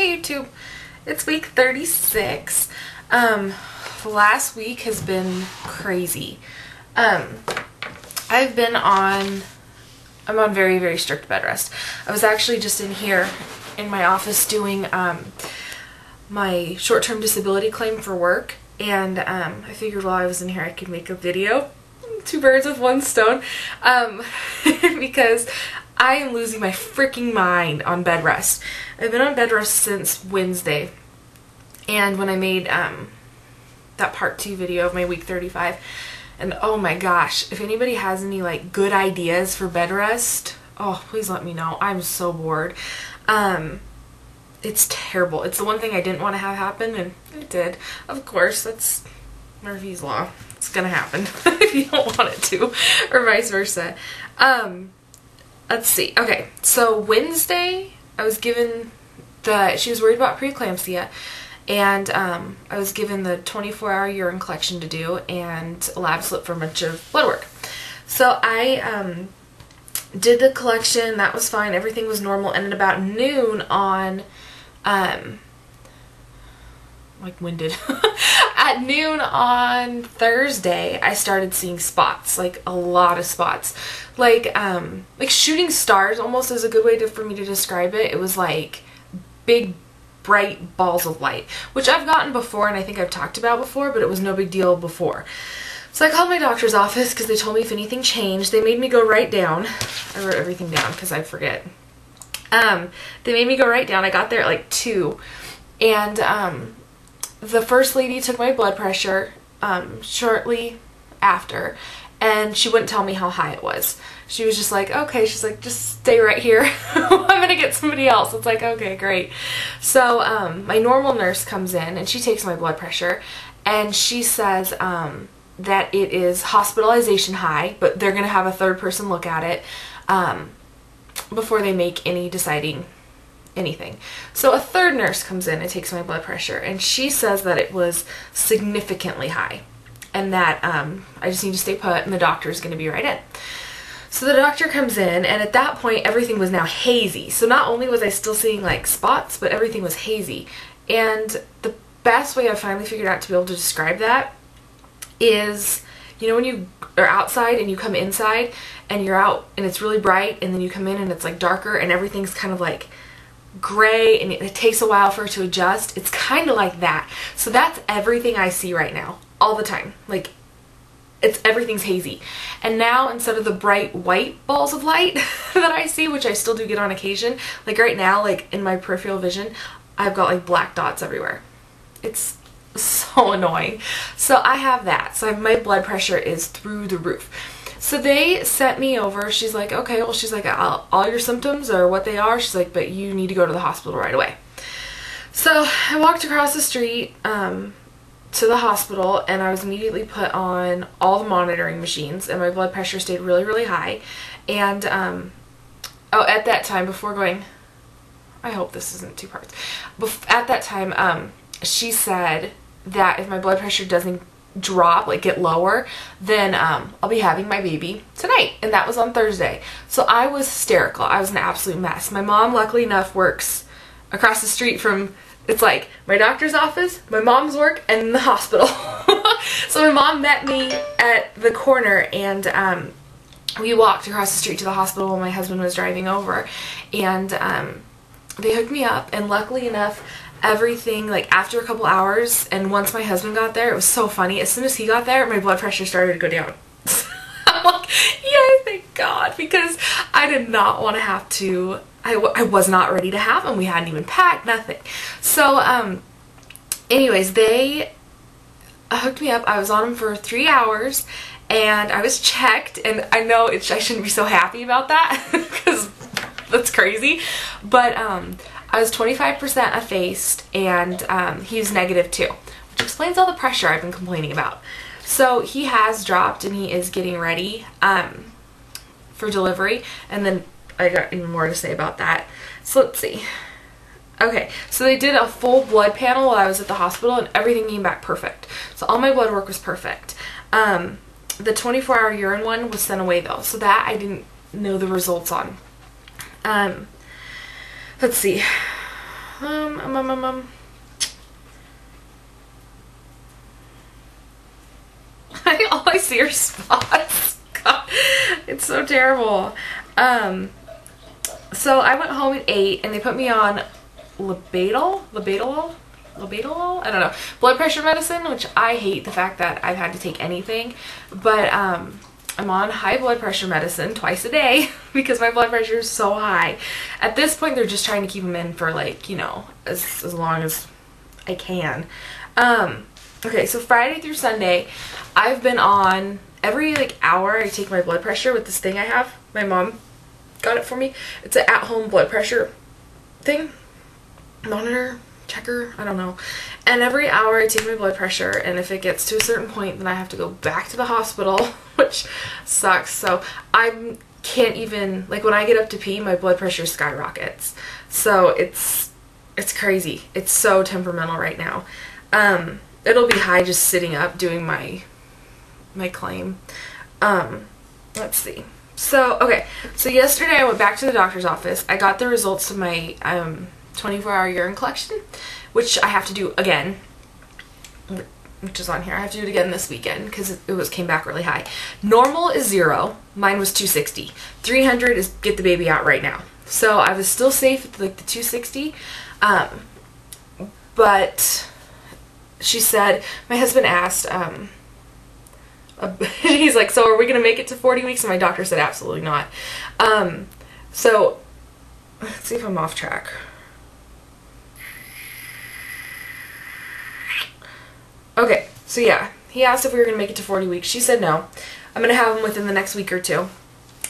Hey YouTube, it's week 36. The last week has been crazy. I'm on very, very strict bed rest. I was actually just in here in my office doing my short-term disability claim for work, and I figured while I was in here I could make a video. Two birds with one stone, because I am losing my freaking mind on bed rest. I've been on bed rest since Wednesday, and when I made that part 2 video of my week 35, and oh my gosh, if anybody has any like good ideas for bed rest, oh please let me know. I'm so bored. It's terrible. It's the one thing I didn't want to have happen, and it did. Of course, that's Murphy's Law. It's gonna happen if you don't want it to, or vice versa. Let's see. Okay, so Wednesday I was given she was worried about preeclampsia, and I was given the 24-hour urine collection to do and a lab slip for a bunch of blood work. So I did the collection. That was fine. Everything was normal. And at about noon on like winded at noon on Thursday, I started seeing spots, like a lot of spots, like shooting stars almost is a good way for me to describe it. It was like big bright balls of light, which I've gotten before and I think I've talked about before, but it was no big deal before. So I called my doctor's office because they told me if anything changed. They made me go write down. I wrote everything down because I forget. They made me go write down. I got there at like 2, and the first lady took my blood pressure shortly after, and she wouldn't tell me how high it was. She was just like, okay, she's like, just stay right here. I'm gonna get somebody else. It's like, okay, great. So my normal nurse comes in and she takes my blood pressure, and she says that it is hospitalization high, but they're gonna have a third person look at it before they make any deciding anything. So a third nurse comes in and takes my blood pressure, and she says that it was significantly high, and that I just need to stay put and the doctor is going to be right in. So the doctor comes in, and at that point everything was now hazy. So not only was I still seeing like spots, but everything was hazy. And the best way I finally figured out to be able to describe that is, you know, when you are outside and you come inside and you're out and it's really bright, and then you come in and it's like darker and everything's kind of like gray, and it takes a while for it to adjust. It's kind of like that. So that's everything I see right now, all the time. Like, everything's hazy. And now, instead of the bright white balls of light that I see, which I still do get on occasion, like right now, like in my peripheral vision, I've got like black dots everywhere. It's so annoying. So I have that. So my blood pressure is through the roof. So they sent me over. She's like, okay, well, she's like, all your symptoms are what they are. She's like, but you need to go to the hospital right away. So I walked across the street to the hospital, and I was immediately put on all the monitoring machines, and my blood pressure stayed really, really high. And at that time, before going, I hope this isn't 2 parts. At that time, she said that if my blood pressure doesn't drop, like get lower, then I'll be having my baby tonight, and that was on Thursday. So I was hysterical. I was an absolute mess. My mom, luckily enough, works across the street from, it's like my doctor's office, my mom's work, and the hospital. So my mom met me at the corner, and we walked across the street to the hospital while my husband was driving over, and they hooked me up, and luckily enough, everything, like after a couple hours, and once my husband got there, it was so funny. As soon as he got there, my blood pressure started to go down. I'm like, yay, thank God, because I did not want to have to, I was not ready to have him. We hadn't even packed, nothing. So, anyways, they hooked me up. I was on him for 3 hours, and I was checked, and I know I shouldn't be so happy about that, because that's crazy, but, I was 25% effaced, and he's -2, which explains all the pressure I've been complaining about. So he has dropped, and he is getting ready for delivery, and then I got even more to say about that. So let's see. Okay, so they did a full blood panel while I was at the hospital, and everything came back perfect. So all my blood work was perfect. The 24-hour urine one was sent away though, so that I didn't know the results on. Let's see. All I see are spots. God, it's so terrible. So I went home at 8 and they put me on labetalol, I don't know, blood pressure medicine, which I hate the fact that I've had to take anything, but I'm on high blood pressure medicine twice a day because my blood pressure is so high. At this point, they're just trying to keep them in for, like, you know, as long as I can. Okay, so Friday through Sunday, I've been on every, like, hour I take my blood pressure with this thing I have. My mom got it for me. It's an at-home blood pressure thing, monitor, checker, I don't know. And every hour I take my blood pressure, and if it gets to a certain point, then I have to go back to the hospital, which sucks. So I can't even, like, when I get up to pee, my blood pressure skyrockets. So it's crazy. It's so temperamental right now. It'll be high just sitting up doing my claim. Let's see. So, okay, so yesterday I went back to the doctor's office. I got the results of my 24-hour urine collection, which I have to do again, which is on here. I have to do it again this weekend because it came back really high. Normal is 0. Mine was 260. 300 is get the baby out right now. So I was still safe at like the 260, but she said, my husband asked, he's like, so are we going to make it to 40 weeks? And my doctor said, absolutely not. So let's see if I'm off track. Okay, so yeah, he asked if we were going to make it to 40 weeks. She said no. I'm going to have him within the next week or two.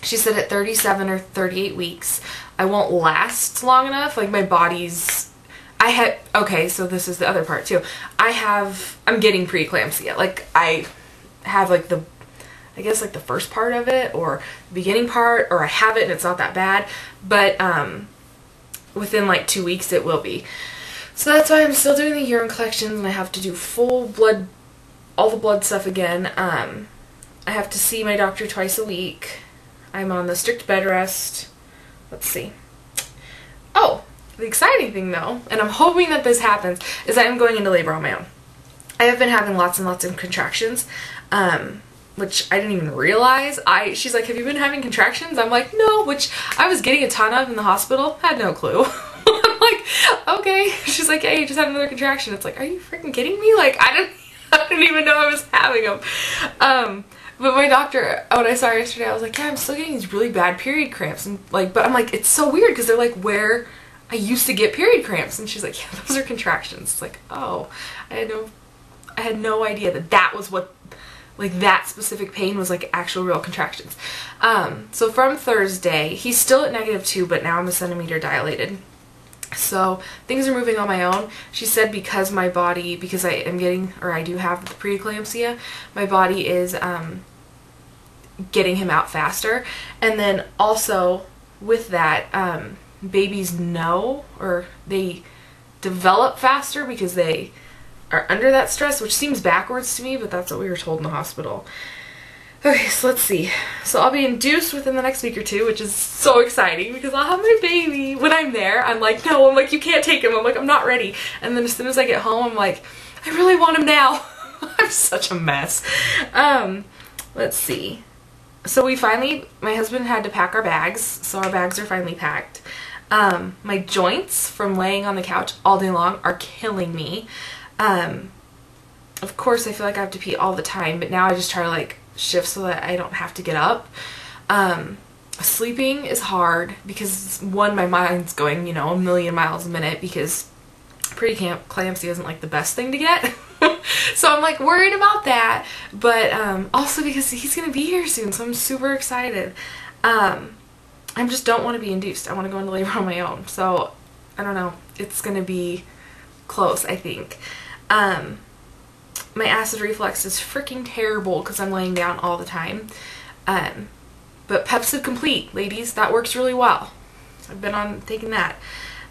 She said at 37 or 38 weeks, I won't last long enough. Like, my body's... okay, so this is the other part too. I'm getting preeclampsia. Like, I have like I guess like the first part of it or the beginning part, or I have it and it's not that bad, but within like 2 weeks it will be. So that's why I'm still doing the urine collections, and I have to do full blood, all the blood stuff again. I have to see my doctor twice a week. I'm on the strict bed rest. Let's see. Oh, the exciting thing though, and I'm hoping that this happens, is that I'm going into labor on my own. I have been having lots and lots of contractions, which I didn't even realize. She's like, have you been having contractions? I'm like, no, which I was getting a ton of in the hospital. I had no clue. I'm like, okay. She's like, hey, you just had another contraction. It's like, are you freaking kidding me? Like, I didn't even know I was having them. But my doctor, when I saw her yesterday, I was like, yeah, I'm still getting these really bad period cramps. And like, but I'm like, it's so weird because they're like where I used to get period cramps. And she's like, yeah, those are contractions. It's like, oh, I had no idea that was what, like, that specific pain was like actual real contractions. So from Thursday, he's still at -2, but now I'm a centimeter dilated. So things are moving on my own. She said because my body, because I am getting, or I do have the preeclampsia, my body is getting him out faster. And then also with that, babies know, or they develop faster because they are under that stress, which seems backwards to me, but that's what we were told in the hospital. Okay, so let's see. So I'll be induced within the next week or two, which is so exciting because I'll have my baby. When I'm there, I'm like, no, I'm like, you can't take him. I'm like, I'm not ready. And then as soon as I get home, I'm like, I really want him now. I'm such a mess. Let's see. So my husband had to pack our bags, so our bags are finally packed. My joints from laying on the couch all day long are killing me. Of course, I feel like I have to pee all the time, but now I just try to like shift so that I don't have to get up. Sleeping is hard because, one, my mind's going, you know, a million miles a minute because preeclampsia isn't like the best thing to get. So I'm like worried about that, but also because he's gonna be here soon, so I'm super excited. I just don't want to be induced. I want to go into labor on my own. So I don't know. It's gonna be close, I think. My acid reflux is freaking terrible because I'm laying down all the time. But Pepcid Complete, ladies, that works really well. I've been on taking that.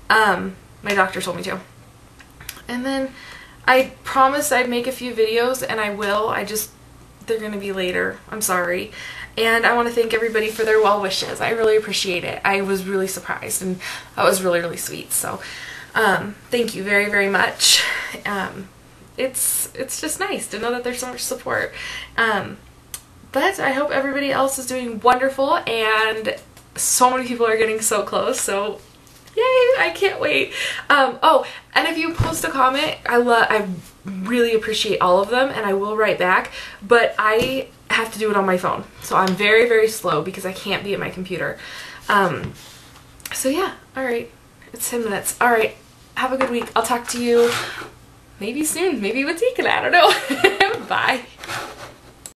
My doctor told me to. And then I promised I'd make a few videos, and I will. They're gonna be later. I'm sorry. And I want to thank everybody for their well wishes. I really appreciate it. I was really surprised, and that was really, really sweet. So Thank you very, very much. It's just nice to know that there's so much support. But I hope everybody else is doing wonderful, and so many people are getting so close, so yay, I can't wait. Oh, and if you post a comment, I really appreciate all of them, and I will write back, but I have to do it on my phone, so I'm very, very slow because I can't be at my computer. So yeah, alright, it's 10 minutes. Alright, have a good week. I'll talk to you maybe soon, maybe with Deacon, I don't know. Bye.